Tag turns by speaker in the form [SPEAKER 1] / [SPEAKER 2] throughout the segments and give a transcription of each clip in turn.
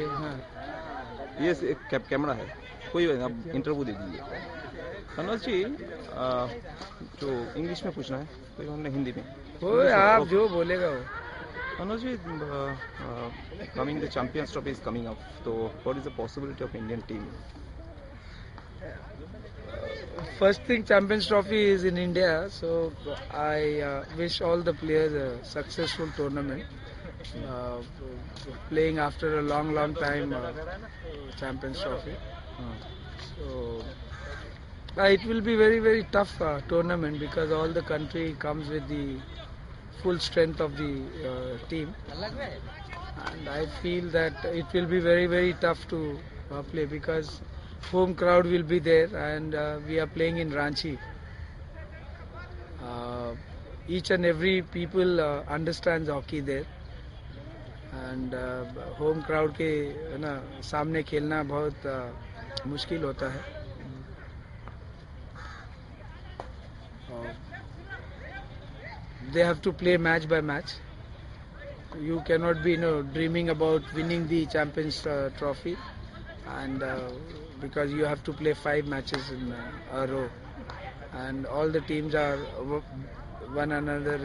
[SPEAKER 1] हाँ।
[SPEAKER 2] ये कैमरा है, कोई आप इंटरव्यू दे दीजिए। मनोज जी, जो इंग्लिश में पूछना है कोई हमने हिंदी में,
[SPEAKER 1] वो
[SPEAKER 2] इंग्लिश होगा
[SPEAKER 1] आप
[SPEAKER 2] ओके।
[SPEAKER 1] जो बोलेगा वो।
[SPEAKER 2] Manoj ji, coming the champions trophy is coming up, तो what is the possibility of Indian team?
[SPEAKER 1] First thing, Champions Trophy is in India, so I wish all the players a successful tournament. Uh, Playing after a long time, Champions Trophy. So it will be very tough tournament because all the country comes with the full strength of the team, and I feel that it will be very tough to play because home crowd will be there, and we are playing in Ranchi. Uh, each and every people understands hockey there, and home crowd के है ना सामने खेलना बहुत मुश्किल होता है. They have to play match by match. You cannot be dreaming about winning the Champions Trophy, and because you have to play 5 matches in a row, and all the teams are one another.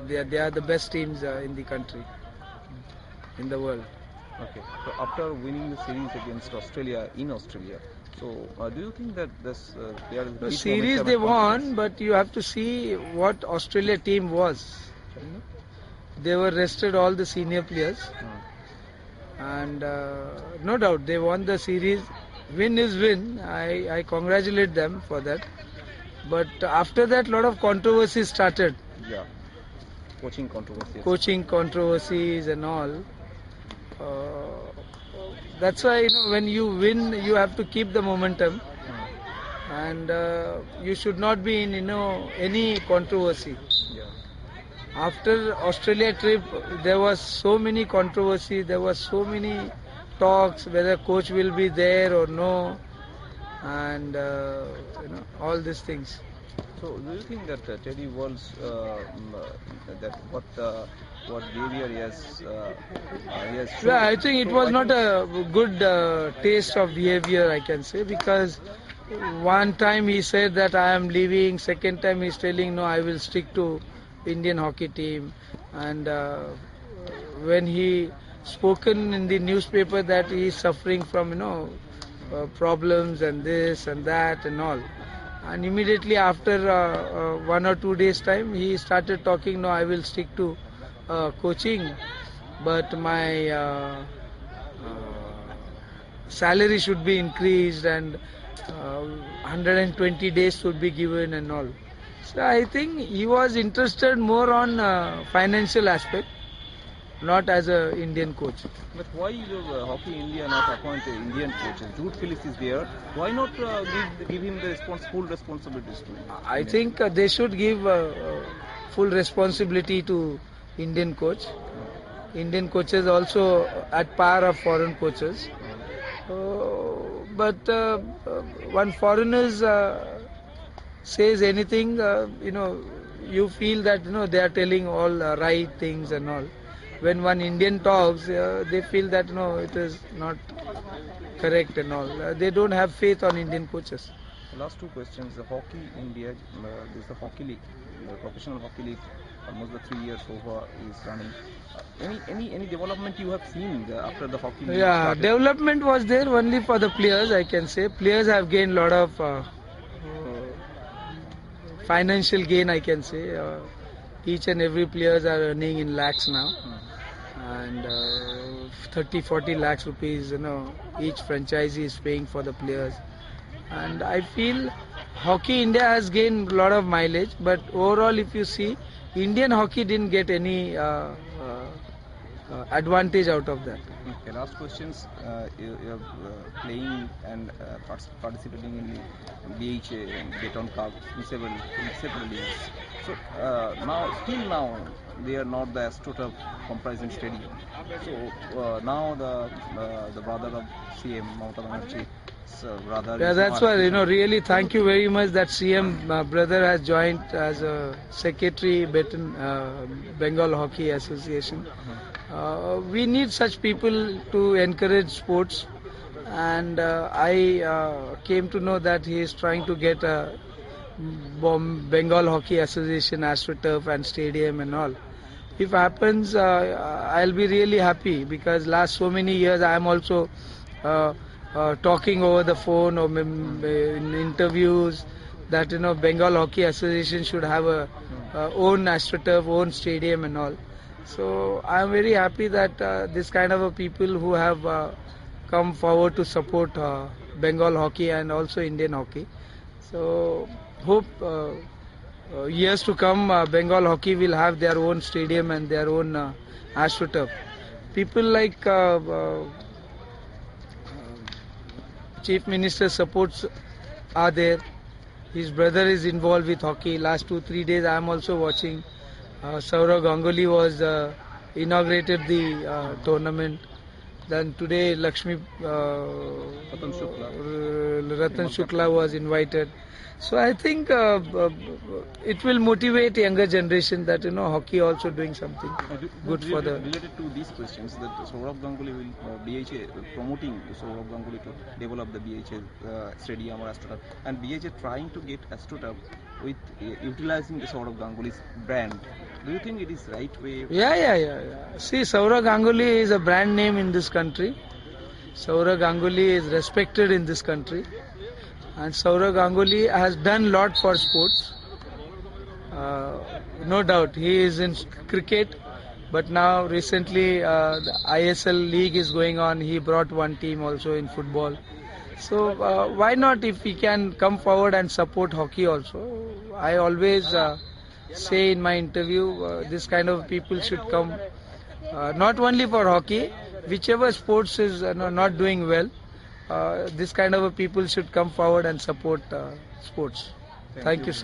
[SPEAKER 1] They are the best teams in the country, in the world.
[SPEAKER 2] Okay, so after winning the series against Australia in Australia, so do you think that there is
[SPEAKER 1] The series they won, but you have to see what Australia team was. They were rested all the senior players, and no doubt they won the series. Win is win. I congratulate them for that. But after that, lot of controversies started.
[SPEAKER 2] Yeah, coaching controversies.
[SPEAKER 1] Coaching controversies and all. That's why when you win, you have to keep the momentum, and you should not be in any controversy.
[SPEAKER 2] Yeah.
[SPEAKER 1] After Australia trip, there was so many controversy. There was so many talks whether coach will be there or no, and all these things.
[SPEAKER 2] So do you think that Teddy Walsh, that what behavior he has shown?
[SPEAKER 1] Yeah, I think it was not a good taste of behavior, I can say, because one time he said that I am leaving, second time he's telling no, I will stick to Indian hockey team, and when he spoken in the newspaper that he is suffering from problems and this and that and all, and immediately after 1 or 2 days time he started talking, no, I will stick to coaching, but my salary should be increased, and 120 days should be given and all. So I think he was interested more on financial aspect, not as a Indian coach.
[SPEAKER 2] But why Hockey India not appoint Indian coaches? Jude Phillips is there. Why not give him the full responsibilities to him?
[SPEAKER 1] I think they should give full responsibility to Indian coach. Indian coaches also at par of foreign coaches. But when foreigners says anything, you feel that they are telling all right things and all. When one Indian talks, they feel that it is not correct and all. They don't have faith on Indian coaches.
[SPEAKER 2] The last 2 questions. The Hockey India, this is the Hockey League, the professional Hockey League. Almost the 3 years over is running. Any development you have seen after the Hockey League started?
[SPEAKER 1] Development was there only for the players, I can say. Players have gained a lot of financial gain, I can say. Each and every players are earning in lakhs now, and 30-40 lakhs rupees, each franchisee is paying for the players. And I feel Hockey India has gained a lot of mileage, but overall if you see, Indian hockey didn't get any advantage out of that.
[SPEAKER 2] Okay, last questions. You're playing and participating in the BHA and Beton Cup in several leagues. So still now, they are not the AstroTurf comprising stadium. So now the brother of CM Mamata Banerjee, brother.
[SPEAKER 1] Yeah, that's why, really thank you very much that CM brother has joined as a secretary Bengal Hockey Association. We need such people to encourage sports, and I came to know that he is trying to get a Bengal Hockey Association, AstroTurf and stadium and all. If happens, I'll be really happy, because last so many years I am also talking over the phone or in interviews that Bengal Hockey Association should have a own AstroTurf, own stadium and all. So I am very happy that this kind of people who have come forward to support Bengal hockey and also Indian hockey. So hope years to come Bengal hockey will have their own stadium and their own AstroTurf. People like Chief Minister supports are there. His brother is involved with hockey. Last 2-3 days I am also watching. Saurav Ganguly was inaugurated the tournament. Then today Ratan Shukla was invited. So I think it will motivate younger generation that hockey also doing something good for the.
[SPEAKER 2] Related to these questions, that Saurav Ganguly will BHA promoting Saurav Ganguly to develop the BHA stadium or AstroTurf, and BHA trying to get AstroTurf with utilizing the Saurav Ganguly's brand. Do you think it is right way?
[SPEAKER 1] Yeah. See, Saurav Ganguly is a brand name in this country. Saurav Ganguly is respected in this country. And Saurav Ganguly has done lot for sports. No doubt, he is in cricket. But now recently the ISL league is going on. He brought one team also in football. So why not, if he can come forward and support hockey also? I always say in my interview, this kind of people should come, not only for hockey, whichever sports is not doing well, this kind of people should come forward and support sports. Thank you so much.